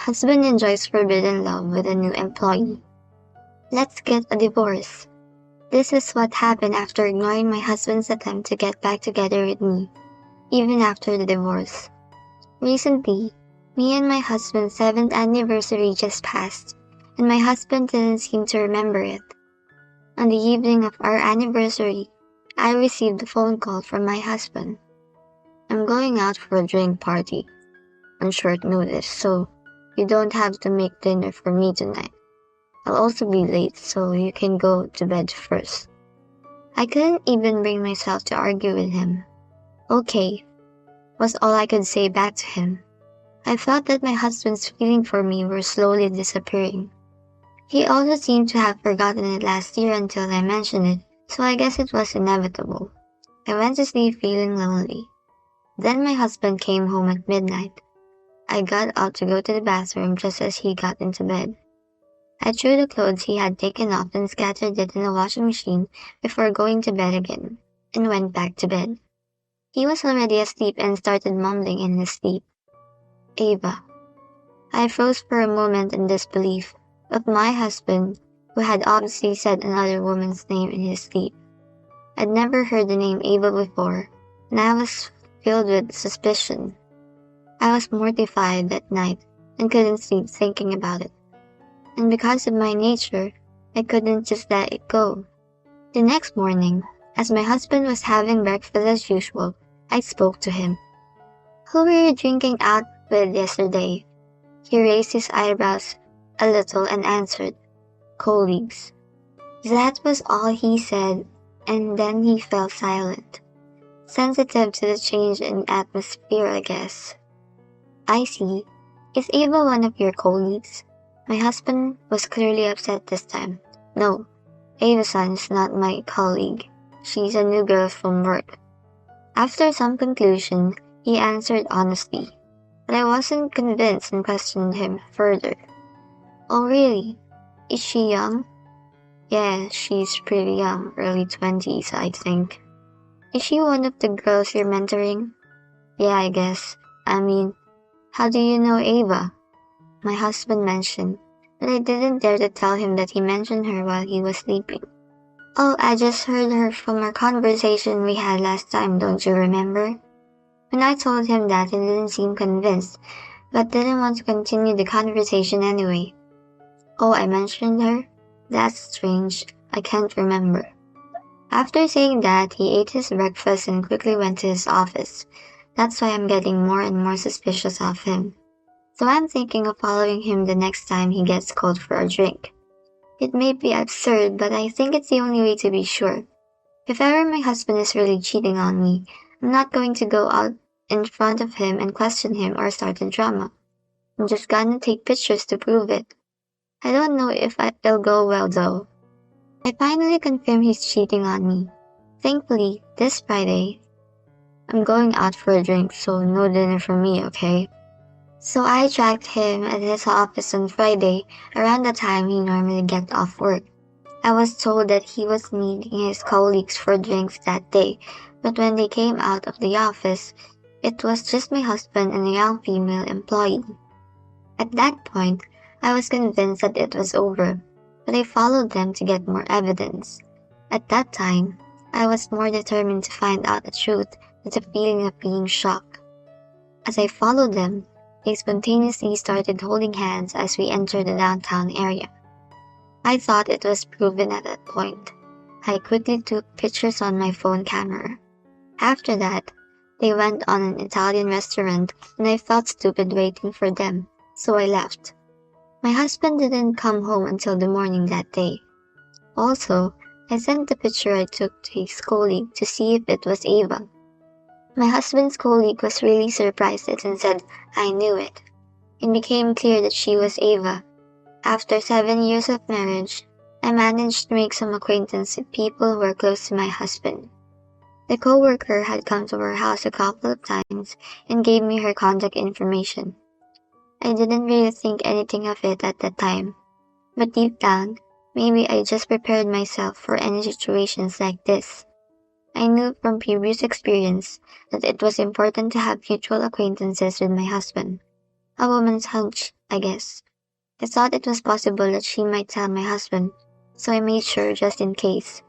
Husband enjoys forbidden love with a new employee. Let's get a divorce. This is what happened after ignoring my husband's attempt to get back together with me, even after the divorce. Recently, me and my husband's 7th anniversary just passed, and my husband didn't seem to remember it. On the evening of our anniversary, I received a phone call from my husband. I'm going out for a drink party on short notice, so you don't have to make dinner for me tonight. I'll also be late, so you can go to bed first. I couldn't even bring myself to argue with him. Okay, was all I could say back to him. I felt that my husband's feeling for me were slowly disappearing. He also seemed to have forgotten it last year until I mentioned it, so I guess it was inevitable. I went to sleep feeling lonely. Then my husband came home at midnight. I got out to go to the bathroom just as he got into bed. I threw the clothes he had taken off and scattered it in the washing machine before going to bed again, and went back to bed. He was already asleep and started mumbling in his sleep. Ava. I froze for a moment in disbelief of my husband, who had obviously said another woman's name in his sleep. I'd never heard the name Ava before, and I was filled with suspicion. I was mortified that night and couldn't sleep thinking about it. And because of my nature, I couldn't just let it go. The next morning, as my husband was having breakfast as usual, I spoke to him. Who were you drinking out with yesterday? He raised his eyebrows a little and answered, colleagues. That was all he said, and then he fell silent. Sensitive to the change in atmosphere, I guess. I see. Is Ava one of your colleagues? My husband was clearly upset this time. No, Ava-san is not my colleague. She's a new girl from work. After some conclusion, he answered honestly, but I wasn't convinced and questioned him further. Oh really? Is she young? Yeah, she's pretty young, early 20s, I think. Is she one of the girls you're mentoring? Yeah, I guess. I mean, how do you know Ava? My husband mentioned, but I didn't dare to tell him that he mentioned her while he was sleeping. Oh, I just heard her from our conversation we had last time, don't you remember? When I told him that, he didn't seem convinced, but didn't want to continue the conversation anyway. Oh, I mentioned her? That's strange. I can't remember. After saying that, he ate his breakfast and quickly went to his office. That's why I'm getting more and more suspicious of him. So I'm thinking of following him the next time he gets called for a drink. It may be absurd, but I think it's the only way to be sure. If ever my husband is really cheating on me, I'm not going to go out in front of him and question him or start a drama. I'm just gonna take pictures to prove it. I don't know if it'll go well though. I finally confirmed he's cheating on me. Thankfully, this Friday, I'm going out for a drink, so no dinner for me, okay? So I tracked him at his office on Friday around the time he normally gets off work. I was told that he was meeting his colleagues for drinks that day, but when they came out of the office, it was just my husband and a young female employee. At that point, I was convinced that it was over, but I followed them to get more evidence. At that time, I was more determined to find out the truth than the feeling of being shocked. As I followed them, they spontaneously started holding hands as we entered the downtown area. I thought it was proven at that point. I quickly took pictures on my phone camera. After that, they went on an Italian restaurant and I felt stupid waiting for them, so I left. My husband didn't come home until the morning that day. Also, I sent the picture I took to his colleague to see if it was Ava. My husband's colleague was really surprised and said, I knew it. It became clear that she was Ava. After 7 years of marriage, I managed to make some acquaintance with people who were close to my husband. The co-worker had come to our house a couple of times and gave me her contact information. I didn't really think anything of it at that time, but deep down, maybe I just prepared myself for any situations like this. I knew from previous experience that it was important to have mutual acquaintances with my husband. A woman's hunch, I guess. I thought it was possible that she might tell my husband, so I made sure just in case.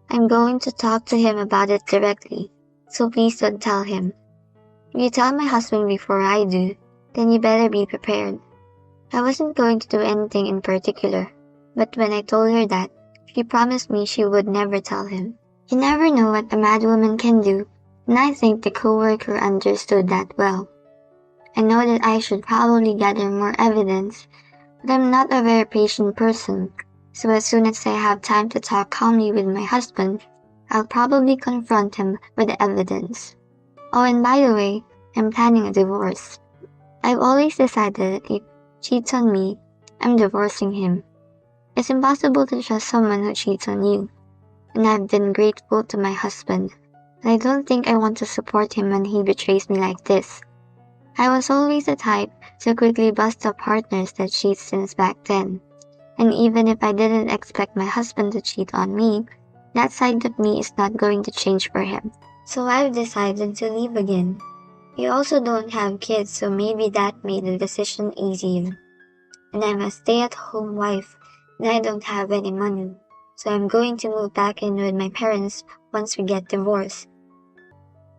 I'm going to talk to him about it directly, so please don't tell him. If you tell my husband before I do, then you better be prepared. I wasn't going to do anything in particular, but when I told her that, she promised me she would never tell him. You never know what a mad woman can do, and I think the coworker understood that well. I know that I should probably gather more evidence, but I'm not a very patient person, so as soon as I have time to talk calmly with my husband, I'll probably confront him with the evidence. Oh, and by the way, I'm planning a divorce. I've always decided that if he cheats on me, I'm divorcing him. It's impossible to trust someone who cheats on you, and I've been grateful to my husband, but I don't think I want to support him when he betrays me like this. I was always the type to quickly bust up partners that cheat since back then, and even if I didn't expect my husband to cheat on me, that side of me is not going to change for him. So I've decided to leave again. You also don't have kids, so maybe that made the decision easier. And I'm a stay-at-home wife, and I don't have any money, so I'm going to move back in with my parents once we get divorced.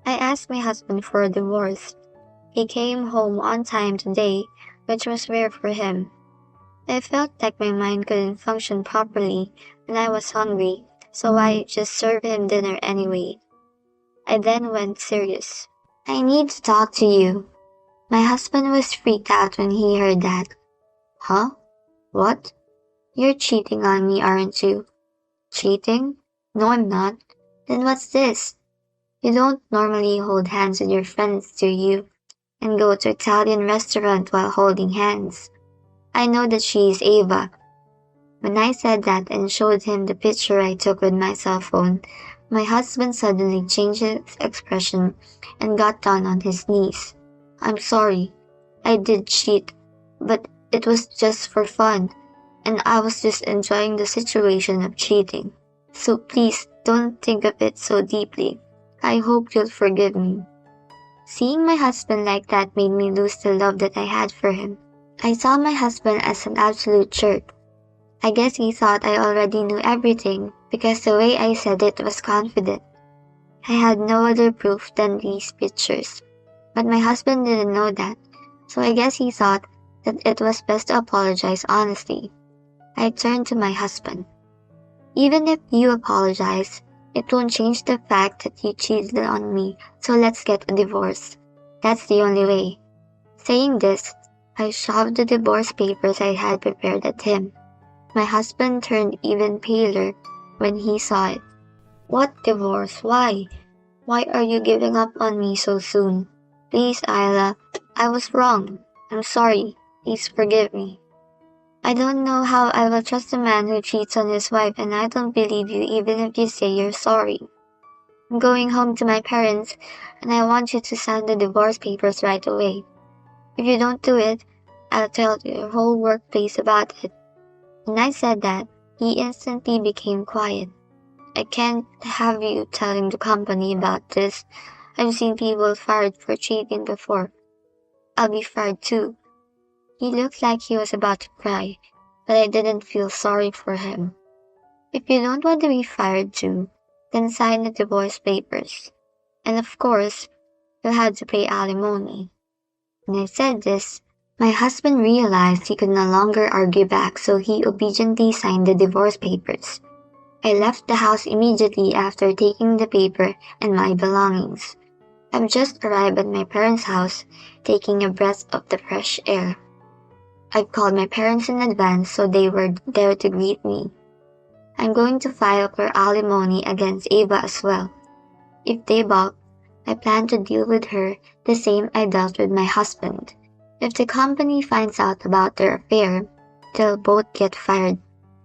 I asked my husband for a divorce. He came home on time today, which was rare for him. I felt like my mind couldn't function properly when I was hungry, so I just served him dinner anyway. I then went serious. I need to talk to you. My husband was freaked out when he heard that. Huh? What? You're cheating on me, aren't you? Cheating? No, I'm not. Then what's this? You don't normally hold hands with your friends, do you? And go to Italian restaurant while holding hands. I know that she is Ava. When I said that and showed him the picture I took with my cell phone, my husband suddenly changed his expression and got down on his knees. I'm sorry. I did cheat, but it was just for fun, and I was just enjoying the situation of cheating. So please don't think of it so deeply. I hope you'll forgive me. Seeing my husband like that made me lose the love that I had for him. I saw my husband as an absolute jerk. I guess he thought I already knew everything because the way I said it was confident. I had no other proof than these pictures, but my husband didn't know that, so I guess he thought that it was best to apologize honestly. I turned to my husband. Even if you apologize, it won't change the fact that you cheated on me, so let's get a divorce. That's the only way. Saying this, I shoved the divorce papers I had prepared at him. My husband turned even paler when he saw it. What divorce? Why? Why are you giving up on me so soon? Please, Isla, I was wrong. I'm sorry. Please forgive me. I don't know how I will trust a man who cheats on his wife, and I don't believe you even if you say you're sorry. I'm going home to my parents, and I want you to sign the divorce papers right away. If you don't do it, I'll tell your whole workplace about it. When I said that, he instantly became quiet. I can't have you telling the company about this. I've seen people fired for cheating before. I'll be fired too. He looked like he was about to cry, but I didn't feel sorry for him. If you don't want to be fired too, then sign the divorce papers. And of course, you'll have to pay alimony. When I said this, my husband realized he could no longer argue back, so he obediently signed the divorce papers. I left the house immediately after taking the paper and my belongings. I've just arrived at my parents' house, taking a breath of the fresh air. I've called my parents in advance so they were there to greet me. I'm going to file for alimony against Ava as well. If they balk, I plan to deal with her the same I dealt with my husband. If the company finds out about their affair, they'll both get fired.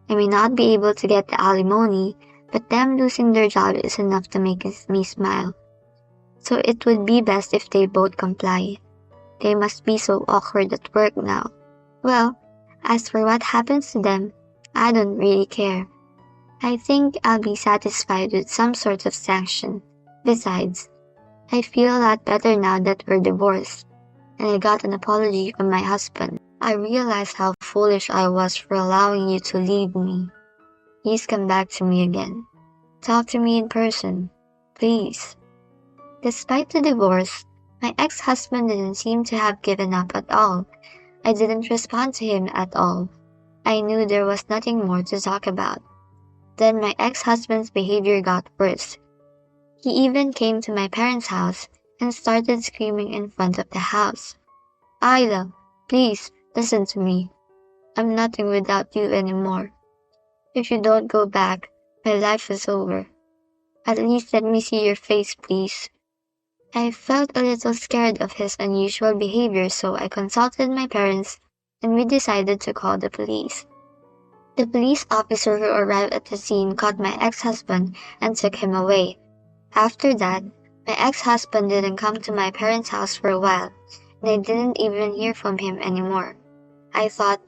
I may not be able to get the alimony, but them losing their job is enough to make me smile. So it would be best if they both comply. They must be so awkward at work now. Well, as for what happens to them, I don't really care. I think I'll be satisfied with some sort of sanction. Besides, I feel a lot better now that we're divorced, and I got an apology from my husband. I realized how foolish I was for allowing you to leave me. Please come back to me again. Talk to me in person. Please. Despite the divorce, my ex-husband didn't seem to have given up at all. I didn't respond to him at all. I knew there was nothing more to talk about. Then my ex-husband's behavior got worse. He even came to my parents' house and started screaming in front of the house. Ayla, please, listen to me. I'm nothing without you anymore. If you don't go back, my life is over. At least let me see your face, please. I felt a little scared of his unusual behavior, so I consulted my parents and we decided to call the police. The police officer who arrived at the scene caught my ex-husband and took him away. After that, my ex-husband didn't come to my parents' house for a while, and I didn't even hear from him anymore. I thought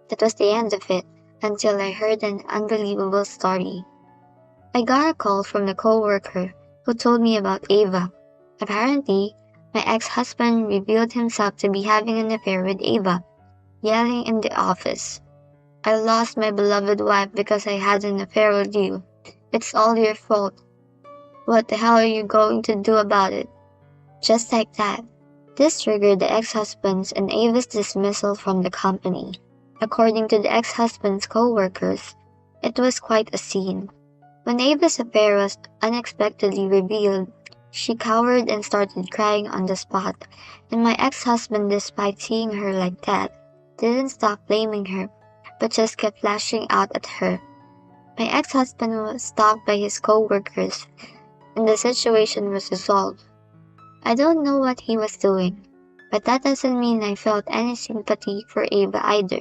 that was the end of it until I heard an unbelievable story. I got a call from the co-worker who told me about Ava. Apparently, my ex-husband revealed himself to be having an affair with Ava, yelling in the office. I lost my beloved wife because I had an affair with you. It's all your fault. What the hell are you going to do about it? Just like that. This triggered the ex-husband's and Ava's dismissal from the company. According to the ex-husband's co-workers, it was quite a scene. When Ava's affair was unexpectedly revealed, she cowered and started crying on the spot, and my ex-husband, despite seeing her like that, didn't stop blaming her, but just kept lashing out at her. My ex-husband was stopped by his co-workers, and the situation was resolved. I don't know what he was doing, but that doesn't mean I felt any sympathy for Ava either.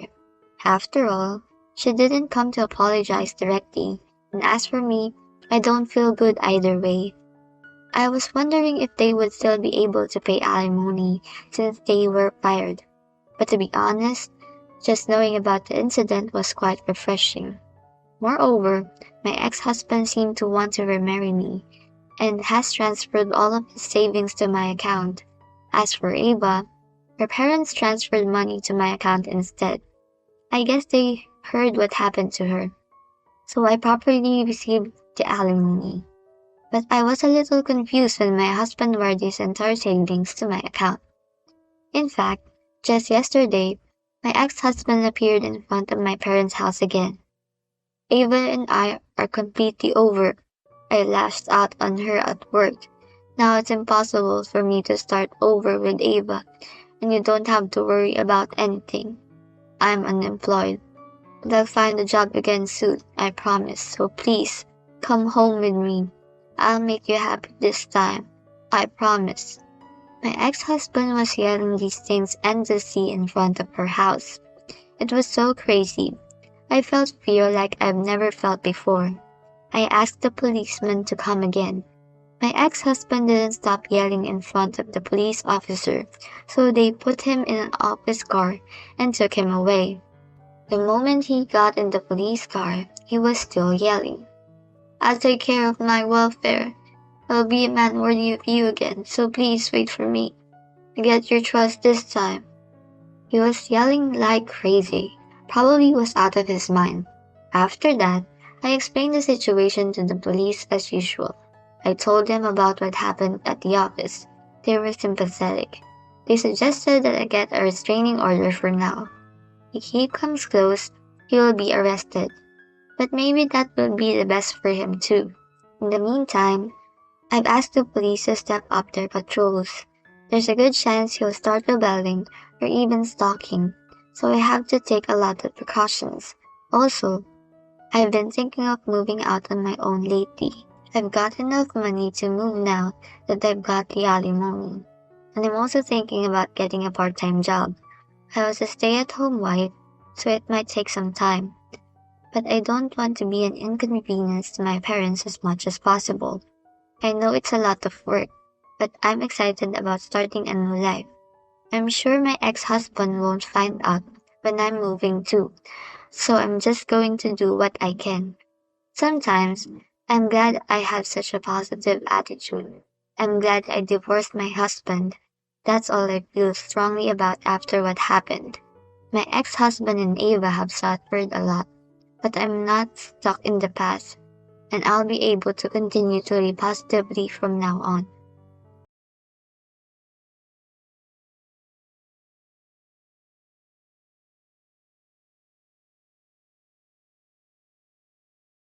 After all, she didn't come to apologize directly, and as for me, I don't feel good either way. I was wondering if they would still be able to pay alimony since they were fired, but to be honest, just knowing about the incident was quite refreshing. Moreover, my ex-husband seemed to want to remarry me, and has transferred all of his savings to my account. As for Ava, her parents transferred money to my account instead. I guess they heard what happened to her, so I properly received the alimony. But I was a little confused when my husband wired his entire savings to my account. In fact, just yesterday, my ex-husband appeared in front of my parents' house again. Ava and I are completely over. I lashed out on her at work. Now it's impossible for me to start over with Ava, and you don't have to worry about anything. I'm unemployed, but I'll find a job again soon, I promise, so please, come home with me. I'll make you happy this time, I promise. My ex-husband was yelling these things endlessly in front of her house. It was so crazy. I felt fear like I've never felt before. I asked the policeman to come again. My ex-husband didn't stop yelling in front of the police officer, so they put him in an office car and took him away. The moment he got in the police car, he was still yelling. I'll take care of my welfare. I'll be a man worthy of you again, so please wait for me. I get your trust this time. He was yelling like crazy, probably was out of his mind. After that, I explained the situation to the police as usual. I told them about what happened at the office. They were sympathetic. They suggested that I get a restraining order for now. If he comes close, he will be arrested. But maybe that will be the best for him too. In the meantime, I've asked the police to step up their patrols. There's a good chance he'll start rebelling or even stalking, so I have to take a lot of precautions. Also, I've been thinking of moving out on my own lately. I've got enough money to move now that I've got the alimony. And I'm also thinking about getting a part-time job. I was a stay-at-home wife, so it might take some time. But I don't want to be an inconvenience to my parents as much as possible. I know it's a lot of work, but I'm excited about starting a new life. I'm sure my ex-husband won't find out when I'm moving too, so I'm just going to do what I can. Sometimes, I'm glad I have such a positive attitude. I'm glad I divorced my husband. That's all I feel strongly about after what happened. My ex-husband and Ava have suffered a lot, but I'm not stuck in the past, and I'll be able to continue to live positively from now on.